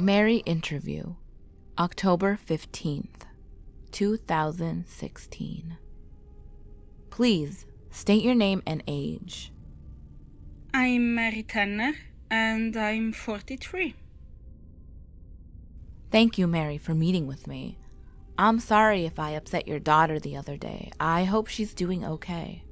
Mary interview, October 15th, 2016. Please state your name and age. I'm Mary Tanner, and I'm 43. Thank you, Mary, for meeting with me. I'm sorry if I upset your daughter the other day. I hope she's doing okay.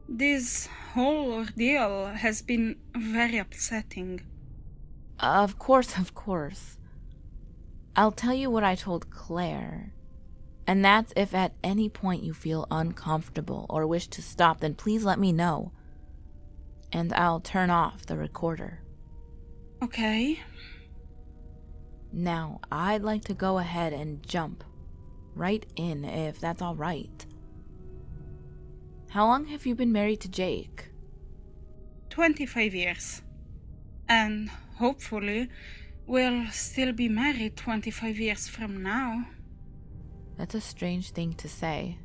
This whole ordeal has been very upsetting. Of course. I'll tell you what I told Claire. And that's if at any point you feel uncomfortable or wish to stop, then please let me know. And I'll turn off the recorder. Okay. Now, I'd like to go ahead and jump right in, if that's all right. How long have you been married to Jake? 25 years. And hopefully, we'll still be married 25 years from now. That's a strange thing to say.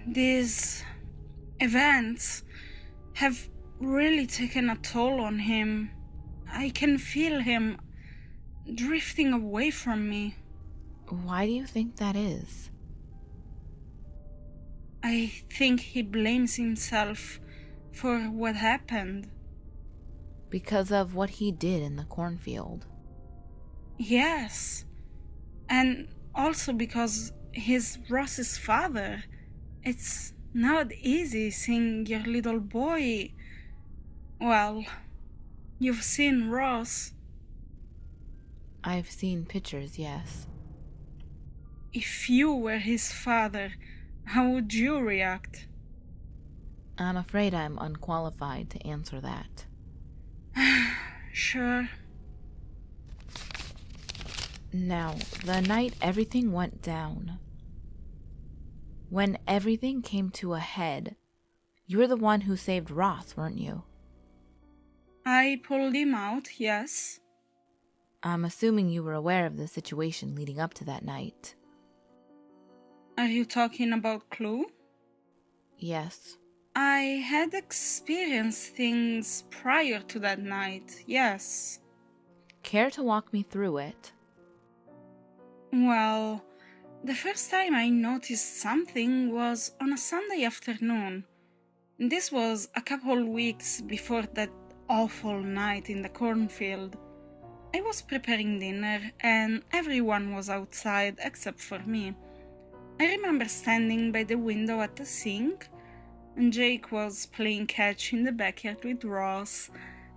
These events have really taken a toll on him. I can feel him drifting away from me. Why do you think that is? I think he blames himself for what happened. Because of what he did in the cornfield. Yes. And also because he's Ross's father. It's not easy seeing your little boy. Well, you've seen Ross. I've seen pictures, yes. If you were his father, how would you react? I'm afraid I'm unqualified to answer that. Sure. Now, the night everything went down. When everything came to a head, you were the one who saved Ross, weren't you? I pulled him out, yes. I'm assuming you were aware of the situation leading up to that night. Are you talking about Clue? Yes. I had experienced things prior to that night, yes. Care to walk me through it? Well, the first time I noticed something was on a Sunday afternoon. This was a couple weeks before that awful night in the cornfield. I was preparing dinner and everyone was outside except for me. I remember standing by the window at the sink, and Jake was playing catch in the backyard with Ross.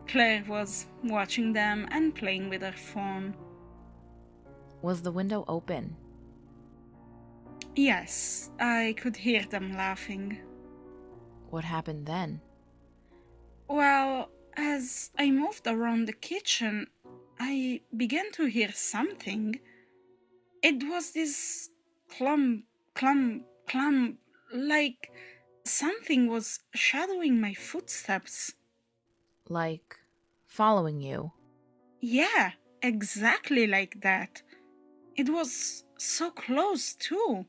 Claire was watching them and playing with her phone. Was the window open? Yes, I could hear them laughing. What happened then? Well, as I moved around the kitchen, I began to hear something. It was this clump, like something was shadowing my footsteps. Like, following you? Yeah, exactly like that. It was so close, too.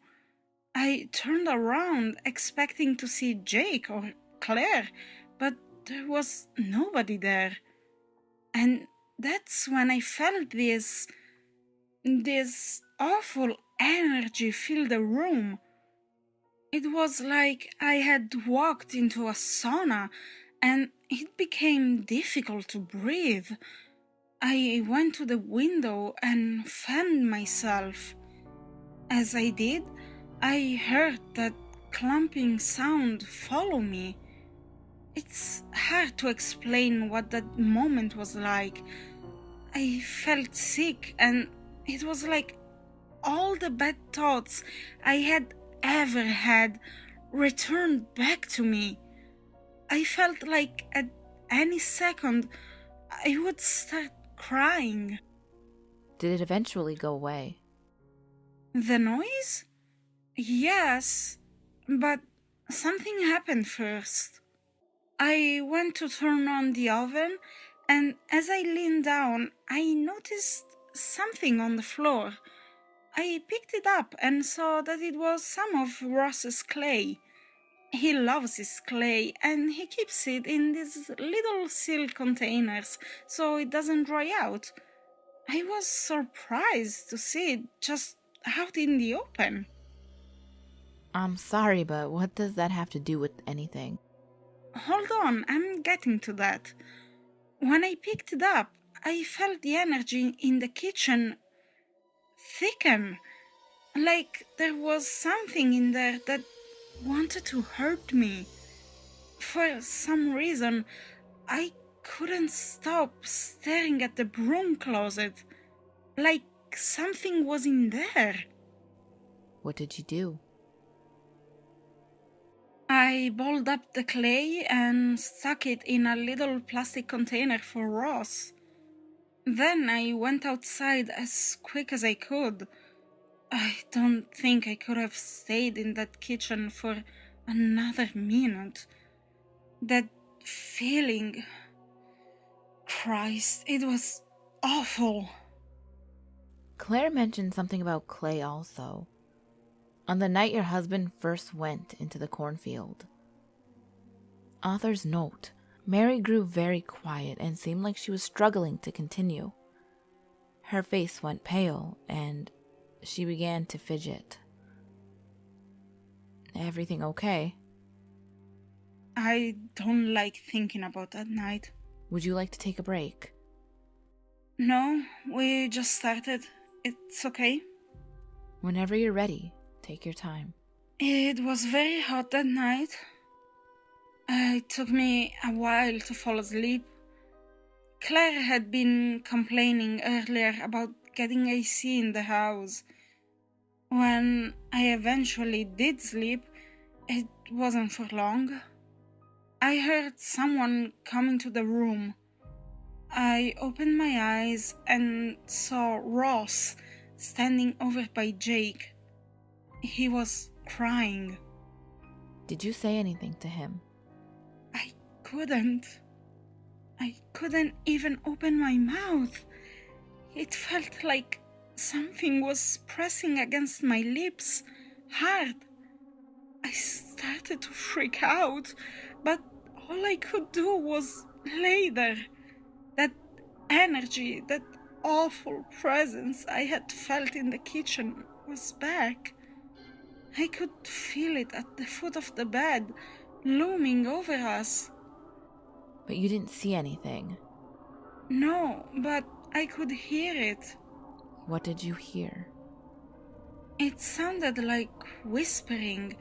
I turned around expecting to see Jake or Claire, but there was nobody there. And that's when I felt this awful energy fill the room. It was like I had walked into a sauna and it became difficult to breathe. I went to the window and fanned myself. As I did, I heard that clumping sound follow me. It's hard to explain what that moment was like. I felt sick and it was like all the bad thoughts I had ever had returned back to me. I felt like at any second I would start crying. Did it eventually go away? The noise? Yes, but something happened first. I went to turn on the oven, and as I leaned down, I noticed something on the floor. I picked it up and saw that it was some of Ross's clay. He loves his clay and he keeps it in these little silk containers so it doesn't dry out. I was surprised to see it just out in the open. I'm sorry, but what does that have to do with anything? Hold on, I'm getting to that. When I picked it up, I felt the energy in the kitchen thicken, like there was something in there that wanted to hurt me. For some reason, I couldn't stop staring at the broom closet, like something was in there. What did you do? I balled up the clay and stuck it in a little plastic container for Ross. Then I went outside as quick as I could. I don't think I could have stayed in that kitchen for another minute. That feeling. Christ, it was awful. Claire mentioned something about clay also. On the night your husband first went into the cornfield. Author's note: Mary grew very quiet and seemed like she was struggling to continue. Her face went pale and she began to fidget. Everything okay? I don't like thinking about that night. Would you like to take a break? No, we just started. It's okay. Whenever you're ready, take your time. It was very hot that night. It took me a while to fall asleep. Claire had been complaining earlier about getting AC in the house. When I eventually did sleep, it wasn't for long. I heard someone come into the room. I opened my eyes and saw Ross standing over by Jake. He was crying. Did you say anything to him? I couldn't. I couldn't even open my mouth. It felt like something was pressing against my lips, hard. I started to freak out, but all I could do was lay there. That energy, that awful presence I had felt in the kitchen was back. I could feel it at the foot of the bed, looming over us. But you didn't see anything. No, but I could hear it. What did you hear? It sounded like whispering,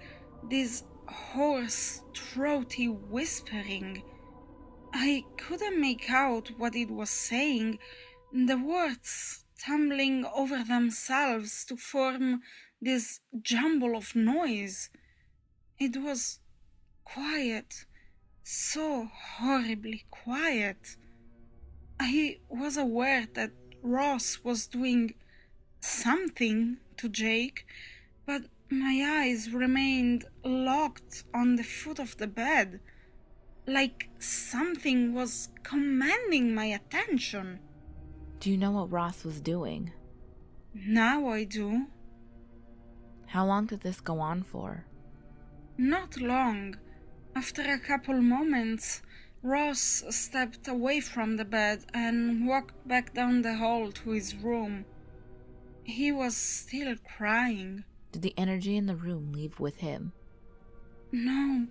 this hoarse, throaty whispering. I couldn't make out what it was saying, the words tumbling over themselves to form this jumble of noise. It was quiet, so horribly quiet. I was aware that Ross was doing something to Jake, but my eyes remained locked on the foot of the bed, like something was commanding my attention. Do you know what Ross was doing? Now I do. How long did this go on for? Not long. After a couple moments, Ross stepped away from the bed and walked back down the hall to his room. He was still crying. Did the energy in the room leave with him? No.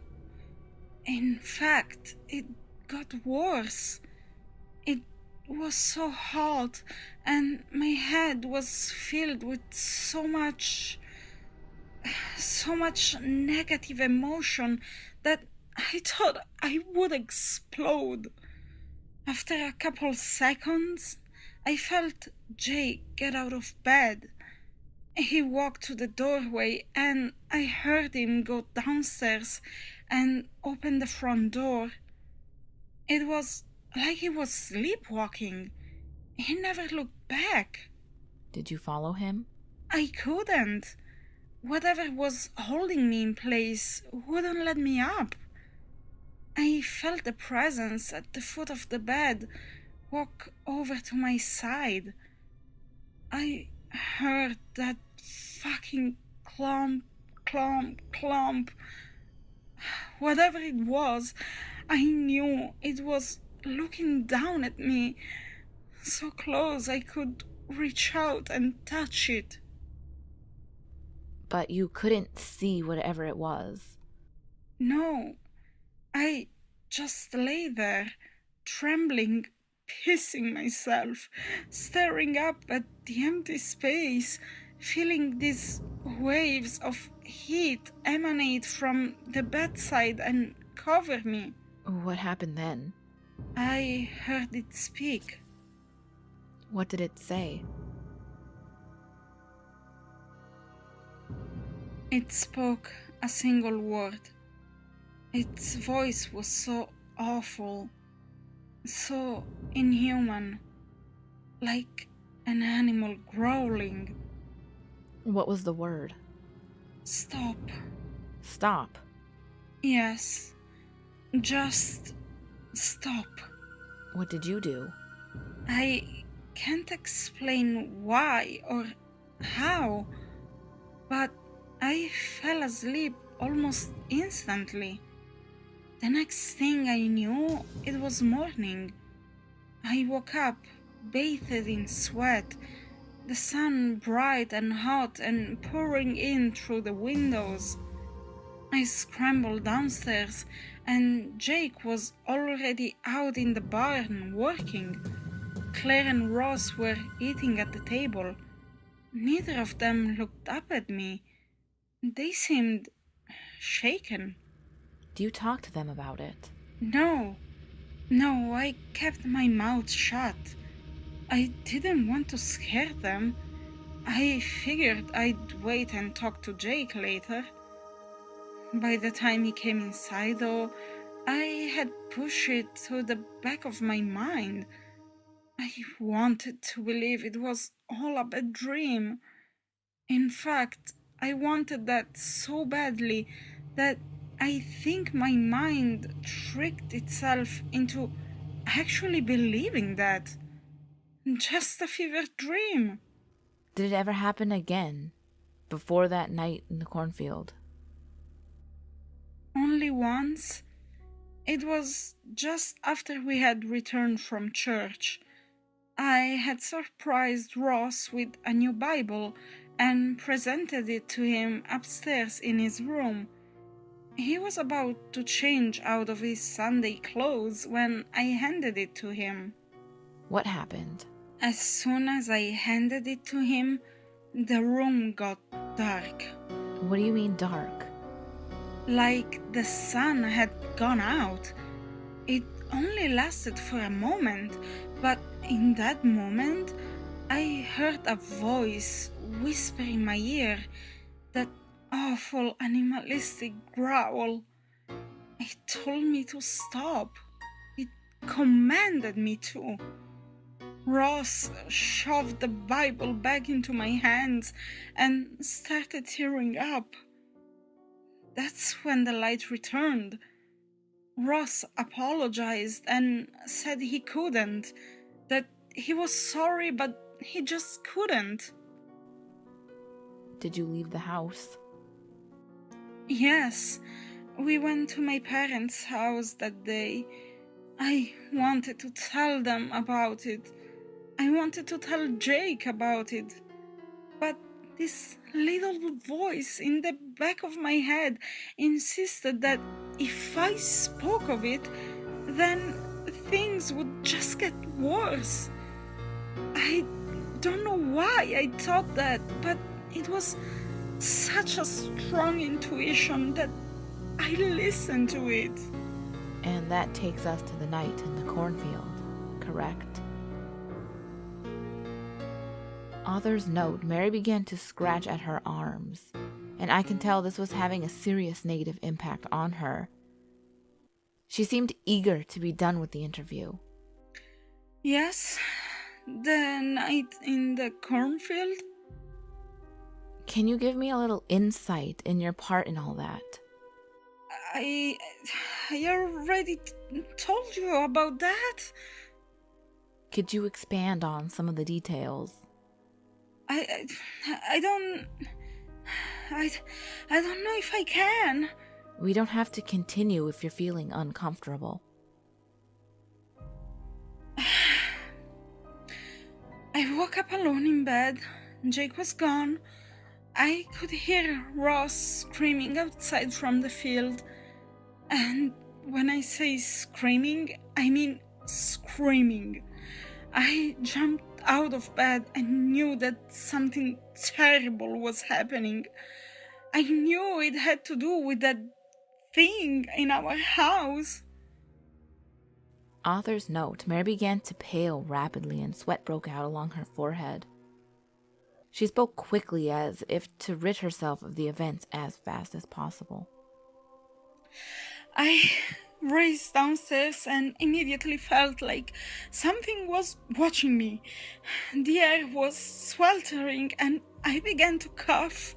In fact, it got worse. It was so hot, and my head was filled with so much negative emotion that I thought I would explode. After a couple seconds, I felt Jake get out of bed. He walked to the doorway and I heard him go downstairs and open the front door. It was like he was sleepwalking. He never looked back. Did you follow him? I couldn't. Whatever was holding me in place wouldn't let me up. I felt the presence at the foot of the bed walk over to my side. I heard that fucking clomp, clomp, clomp. Whatever it was, I knew it was looking down at me, so close I could reach out and touch it. But you couldn't see whatever it was. No, I just lay there, trembling, pissing myself, staring up at the empty space, feeling these waves of heat emanate from the bedside and cover me. What happened then? I heard it speak. What did it say? It spoke a single word. Its voice was so awful, so inhuman, like an animal growling. What was the word? Stop. Stop. Yes, just stop. What did you do? I can't explain why or how, but I fell asleep almost instantly. The next thing I knew, it was morning. I woke up, bathed in sweat, the sun bright and hot and pouring in through the windows. I scrambled downstairs, and Jake was already out in the barn working. Claire and Ross were eating at the table. Neither of them looked up at me. They seemed shaken. Do you talk to them about it? No, I kept my mouth shut. I didn't want to scare them. I figured I'd wait and talk to Jake later. By the time he came inside, though, I had pushed it to the back of my mind. I wanted to believe it was all a bad dream. In fact, I wanted that so badly that I think my mind tricked itself into actually believing that. Just a fever dream. Did it ever happen again before that night in the cornfield? Only once. It was just after we had returned from church. I had surprised Ross with a new Bible and presented it to him upstairs in his room. He was about to change out of his Sunday clothes when I handed it to him. What happened? As soon as I handed it to him, the room got dark. What do you mean dark? Like the sun had gone out. It only lasted for a moment, but in that moment, I heard a voice whisper in my ear, that awful animalistic growl. It told me to stop. It commanded me to. Ross shoved the Bible back into my hands and started tearing up. That's when the light returned. Ross apologized and said he couldn't, that he was sorry, but he just couldn't. Did you leave the house? Yes, we went to my parents' house that day. I wanted to tell them about it. I wanted to tell Jake about it. But this little voice in the back of my head insisted that if I spoke of it, then things would just get worse. I don't know why I thought that, but it was such a strong intuition that I listened to it. And that takes us to the night in the cornfield, correct? Author's note, Mary began to scratch at her arms, and I can tell this was having a serious negative impact on her. She seemed eager to be done with the interview. Yes, the night in the cornfield? Can you give me a little insight in your part in all that? I already told you about that. Could you expand on some of the details? I don't know if I can. We don't have to continue if you're feeling uncomfortable. I woke up alone in bed. Jake was gone. I could hear Ross screaming outside from the field. And when I say screaming, I mean screaming. I jumped out of bed and knew that something terrible was happening. I knew it had to do with that thing in our house. Author's note, Mary began to pale rapidly and sweat broke out along her forehead. She spoke quickly as if to rid herself of the events as fast as possible. I raced downstairs and immediately felt like something was watching me. The air was sweltering and I began to cough.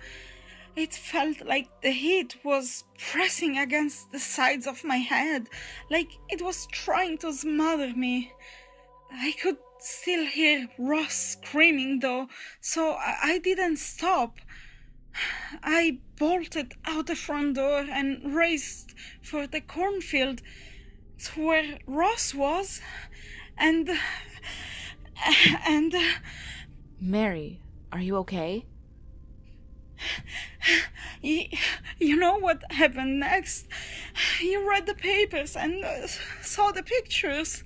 It felt like the heat was pressing against the sides of my head, like it was trying to smother me. I could still hear Ross screaming though, so I didn't stop. I bolted out the front door and raced for the cornfield to where Ross was, and... Mary, are you okay? You know what happened next? You read the papers and saw the pictures.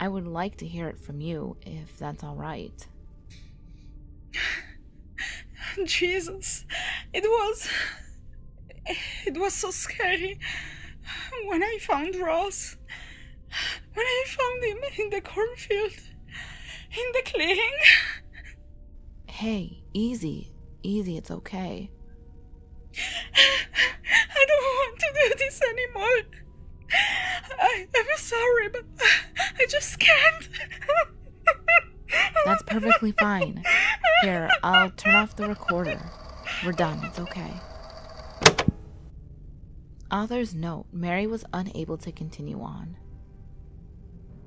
I would like to hear it from you, if that's all right. Jesus, it was so scary. When I found Ross, when I found him in the cornfield, in the clearing. Hey, easy, it's okay. I don't want to do this anymore. I'm sorry, but I just can't. That's perfectly fine. Here, I'll turn off the recorder. We're done, it's okay. Author's note, Mary was unable to continue on.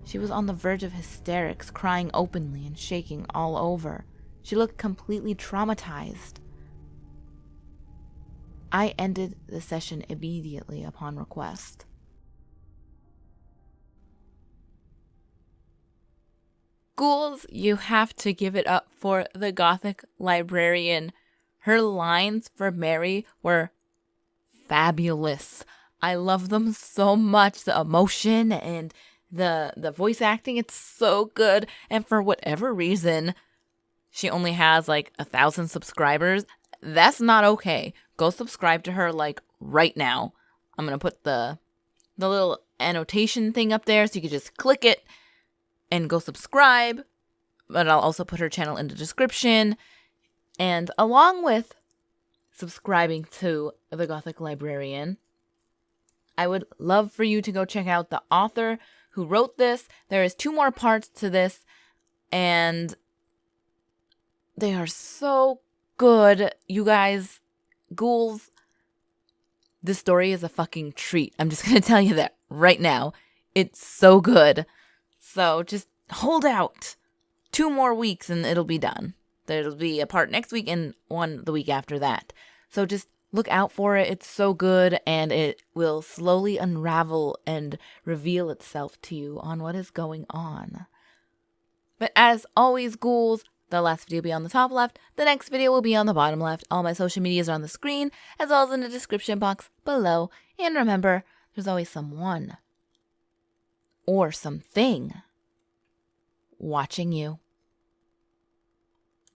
She was on the verge of hysterics, crying openly and shaking all over. She looked completely traumatized. I ended the session immediately upon request. Ghouls, you have to give it up for the Gothic Librarian. Her lines for Mary were fabulous. I love them so much. The emotion and the voice acting, it's so good. And for whatever reason, she only has like 1,000 subscribers. That's not okay. Go subscribe to her like right now. I'm gonna put the little annotation thing up there so you can just click it and go subscribe. But I'll also put her channel in the description. And along with subscribing to The Gothic Librarian, I would love for you to go check out the author who wrote this. There is 2 more parts to this, and they are so good. You guys, ghouls, this story is a fucking treat. I'm just going to tell you that right now. It's so good. So just hold out 2 more weeks and it'll be done. There'll be a part next week and one the week after that. So just look out for it. It's so good and it will slowly unravel and reveal itself to you on what is going on. But as always, ghouls, the last video will be on the top left. The next video will be on the bottom left. All my social medias are on the screen as well as in the description box below. And remember, there's always someone or something watching you.